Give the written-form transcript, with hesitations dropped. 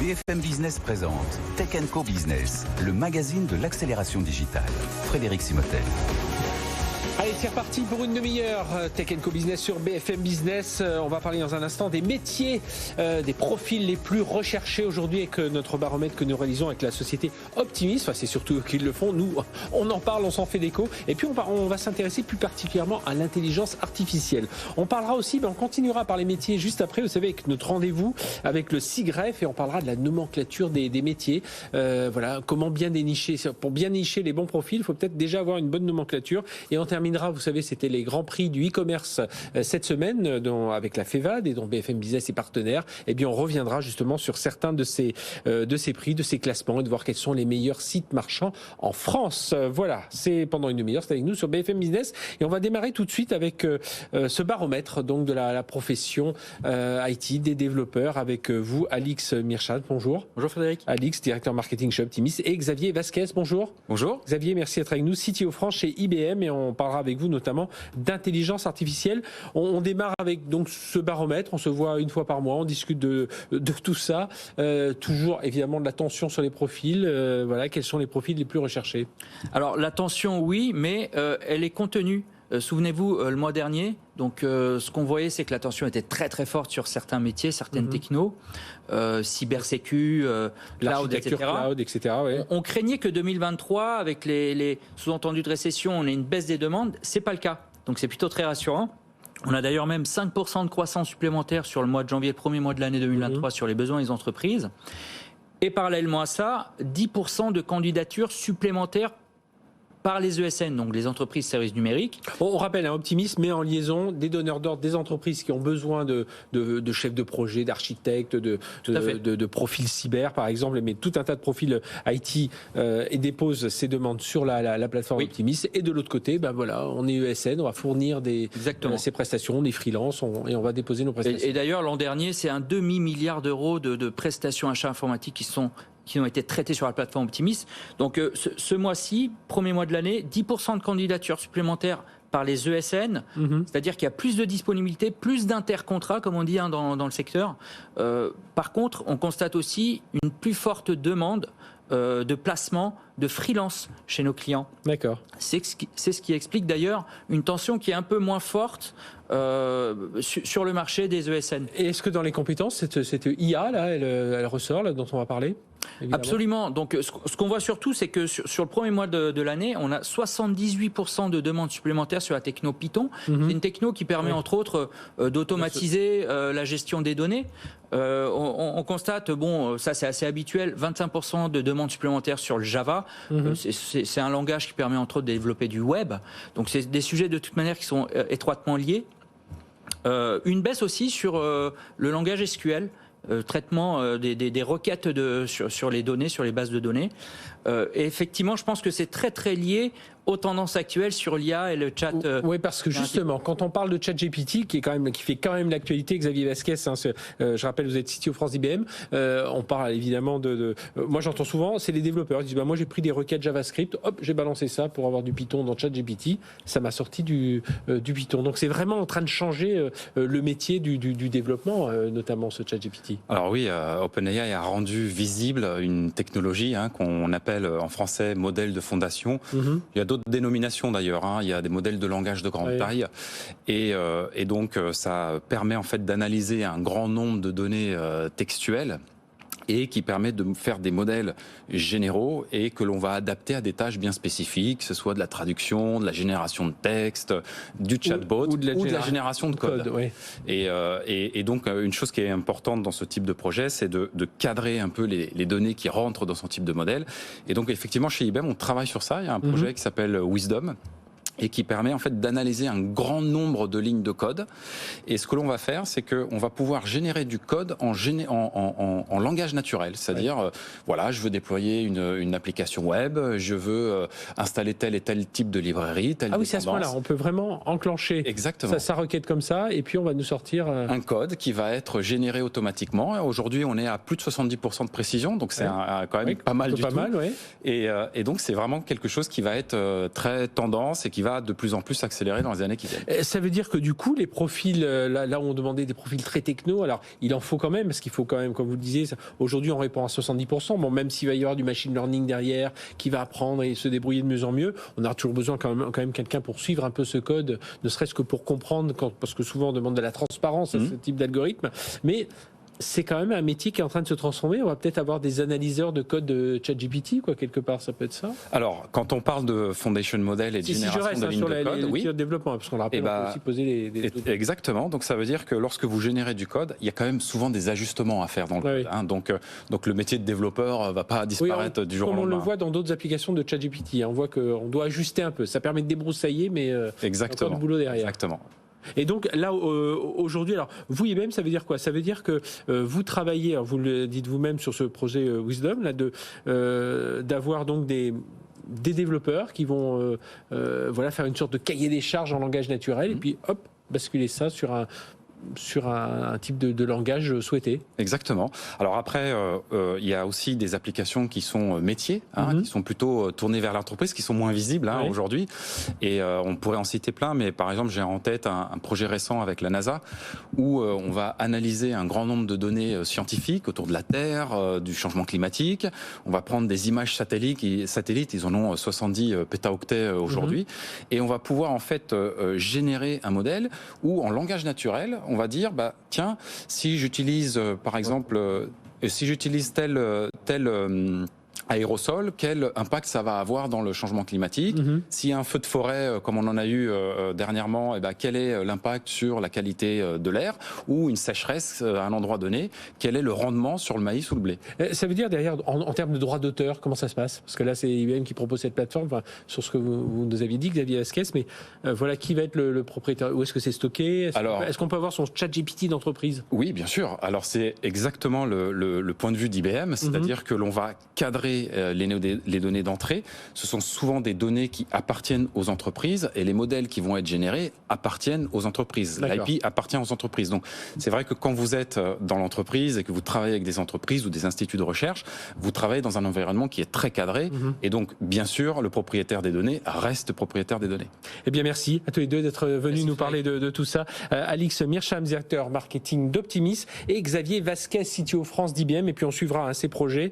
BFM Business présente Tech Co Business, le magazine de l'accélération digitale. Frédéric Simotel. Allez, c'est reparti pour une demi-heure. Tech Co Business sur BFM Business. On va parler dans un instant des métiers, des profils les plus recherchés aujourd'hui avec notre baromètre que nous réalisons avec la société Optimis. Enfin, c'est surtout eux qui le font. Nous, on en parle, on s'en fait d'écho. Et puis, on va s'intéresser plus particulièrement à l'intelligence artificielle. On parlera aussi, on continuera par les métiers juste après, vous savez, avec notre rendez-vous avec le SIGREF, et on parlera de la nomenclature des métiers. Voilà, comment bien dénicher. Pour bien nicher les bons profils, il faut peut-être déjà avoir une bonne nomenclature. Et on terminera, vous savez, c'était les grands prix du e-commerce cette semaine avec la FEVAD et dont BFM Business est partenaire. Et bien, on reviendra justement sur certains de ces prix, de ces classements et de voir quels sont les meilleurs sites marchands en France. Voilà, c'est pendant une demi-heure, c'est avec nous sur BFM Business. Et on va démarrer tout de suite avec ce baromètre donc de la profession IT, des développeurs, avec vous, Alix Mirchad. Bonjour. Bonjour Frédéric. Alix, directeur marketing chez Optimis, et Xavier Vasquez. Bonjour. Bonjour. Xavier, merci d'être avec nous, CTO France chez IBM, et on parlera avec vous notamment d'intelligence artificielle. On démarre avec donc ce baromètre, on se voit une fois par mois, on discute de tout ça, toujours évidemment de la tension sur les profils. Voilà, quels sont les profils les plus recherchés? Alors la tension, oui, mais elle est contenue. Souvenez-vous, le mois dernier, donc ce qu'on voyait, c'est que la tension était très très forte sur certains métiers, certaines technos, cybersécu, cloud, etc. Ouais. On craignait que 2023, avec les sous-entendus de récession, on ait une baisse des demandes. C'est pas le cas. Donc c'est plutôt très rassurant. On a d'ailleurs même 5% de croissance supplémentaire sur le mois de janvier, le premier mois de l'année 2023, sur les besoins des entreprises. Et parallèlement à ça, 10% de candidatures supplémentaires par les ESN, donc les entreprises services numériques. On rappelle, Optimis met en liaison des donneurs d'ordre, des entreprises qui ont besoin de chefs de projet, d'architectes, de profils cyber par exemple, mais tout un tas de profils IT, et dépose ces demandes sur la plateforme Optimis. Et de l'autre côté, voilà, on est ESN, on va fournir ces prestations, des freelances, et on va déposer nos prestations. Et d'ailleurs, l'an dernier, c'est un demi-milliard d'euros de prestations achats informatiques qui ont été traités sur la plateforme Optimis. Donc ce mois-ci, premier mois de l'année, 10% de candidatures supplémentaires par les ESN, c'est-à-dire qu'il y a plus de disponibilité, plus d'intercontrats, comme on dit dans le secteur. Par contre, on constate aussi une plus forte demande de placement de freelance chez nos clients. D'accord. C'est ce qui explique d'ailleurs une tension qui est un peu moins forte sur le marché des ESN. Et est-ce que dans les compétences, cette IA là, elle ressort là, dont on va parler? Évidemment. Absolument. Donc, ce qu'on voit surtout, c'est que sur le premier mois de l'année, on a 78% de demandes supplémentaires sur la techno Python. C'est une techno qui permet, entre autres, d'automatiser la gestion des données. On constate, ça c'est assez habituel, 25% de demandes supplémentaires sur le Java. C'est un langage qui permet, entre autres, de développer du web. Donc, c'est des sujets, de toute manière, qui sont étroitement liés. Une baisse aussi sur le langage SQL. Traitement des requêtes sur les données, sur les bases de données. Et effectivement, je pense que c'est très très lié aux tendances actuelles sur l'IA et le chat. Oui, parce que justement, quand on parle de ChatGPT, qui fait quand même l'actualité, Xavier Vasquez, je rappelle, vous êtes CTO France d'IBM, on parle évidemment moi j'entends souvent, c'est les développeurs qui disent, moi j'ai pris des requêtes JavaScript, hop, j'ai balancé ça pour avoir du Python dans ChatGPT, ça m'a sorti du Python. Donc c'est vraiment en train de changer le métier du développement, notamment ce ChatGPT. Alors oui, OpenAI a rendu visible une technologie qu'on appelle en français modèle de fondation. Il y a d'autres dénominations d'ailleurs, il y a des modèles de langage de grande taille, et donc ça permet en fait d'analyser un grand nombre de données textuelles, et qui permet de faire des modèles généraux et que l'on va adapter à des tâches bien spécifiques, que ce soit de la traduction, de la génération de texte, du chatbot ou de la génération de code. Et donc une chose qui est importante dans ce type de projet, c'est de cadrer un peu les données qui rentrent dans son type de modèle. Et donc effectivement chez IBM, on travaille sur ça. Il y a un projet qui s'appelle Wisdom, et qui permet en fait d'analyser un grand nombre de lignes de code. Et ce que l'on va faire, c'est qu'on va pouvoir générer du code en langage naturel. C'est-à-dire, voilà, je veux déployer une application web, je veux installer tel et tel type de librairie, telle oui, c'est à ce moment-là, on peut vraiment enclencher sa requête comme ça, et puis on va nous sortir un code qui va être généré automatiquement. Aujourd'hui, on est à plus de 70% de précision, donc c'est quand même pas mal du tout. Et donc, c'est vraiment quelque chose qui va être très tendance et qui va va de plus en plus s'accélérer dans les années qui viennent. Ça veut dire que du coup, les profils, là où on demandait des profils très techno, alors il en faut quand même, parce qu'il faut quand même, comme vous le disiez, aujourd'hui on répond à 70%, bon, même s'il va y avoir du machine learning derrière, qui va apprendre et se débrouiller de mieux en mieux, on aura toujours besoin quand même quelqu'un pour suivre un peu ce code, ne serait-ce que pour comprendre, parce que souvent on demande de la transparence à ce type d'algorithme, mais c'est quand même un métier qui est en train de se transformer. On va peut-être avoir des analyseurs de code de ChatGPT, quoi, quelque part, ça peut être ça. Alors, quand on parle de foundation model et de génération de lignes de code, oui, de développement, parce qu'on le rappelle, on peut aussi poser des exactement. Donc, ça veut dire que lorsque vous générez du code, il y a quand même souvent des ajustements à faire dans le code. Hein. Donc, le métier de développeur va pas disparaître du jour au lendemain. Comme on le voit dans d'autres applications de ChatGPT, on voit qu'on doit ajuster un peu. Ça permet de débroussailler, mais exactement. encore du boulot derrière. Exactement. Et donc là, aujourd'hui, alors vous IBM, ça veut dire quoi? Ça veut dire que vous travaillez, alors vous le dites vous-même sur ce projet Wisdom, là, d'avoir donc des développeurs qui vont faire une sorte de cahier des charges en langage naturel, et puis hop, basculer ça sur un type de langage souhaité. Exactement. Alors après, il y a aussi des applications qui sont métiers, qui sont plutôt tournées vers l'entreprise, qui sont moins visibles aujourd'hui. Et on pourrait en citer plein, mais par exemple, j'ai en tête un projet récent avec la NASA où on va analyser un grand nombre de données scientifiques autour de la Terre, du changement climatique. On va prendre des images satellites, ils en ont 70 pétaoctets aujourd'hui, et on va pouvoir en fait générer un modèle où en langage naturel, on va dire, tiens, si j'utilise par exemple, tel aérosol, quel impact ça va avoir dans le changement climatique? S'il y a un feu de forêt, comme on en a eu dernièrement, quel est l'impact sur la qualité de l'air? Ou une sécheresse à un endroit donné, quel est le rendement sur le maïs ou le blé? Ça veut dire derrière, en termes de droits d'auteur, comment ça se passe? Parce que là, c'est IBM qui propose cette plateforme, sur ce que vous nous aviez dit, Xavier Vasquez, mais voilà, qui va être le propriétaire? Où est-ce que c'est stocké? Est-ce qu'on peut avoir son ChatGPT d'entreprise? Oui, bien sûr. Alors c'est exactement le point de vue d'IBM, c'est-à-dire que l'on va cadrer les données d'entrée. Ce sont souvent des données qui appartiennent aux entreprises et les modèles qui vont être générés appartiennent aux entreprises. L'IP appartient aux entreprises. Donc c'est vrai que quand vous êtes dans l'entreprise et que vous travaillez avec des entreprises ou des instituts de recherche, vous travaillez dans un environnement qui est très cadré et donc bien sûr le propriétaire des données reste propriétaire des données. Eh bien merci à tous les deux d'être venus nous parler de tout ça. Alix Mircham, directeur marketing d'Optimis, et Xavier Vasquez, CTO France d'IBM, et puis on suivra ces projets.